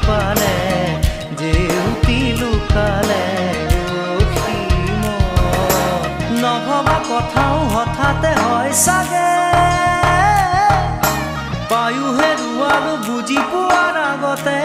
পালে জেউতি লুকালে অসীম নভবা কথাও হঠাতে হয় চাগে পায়ো হেৰুৱালো বুজি পোৱাৰ আগতে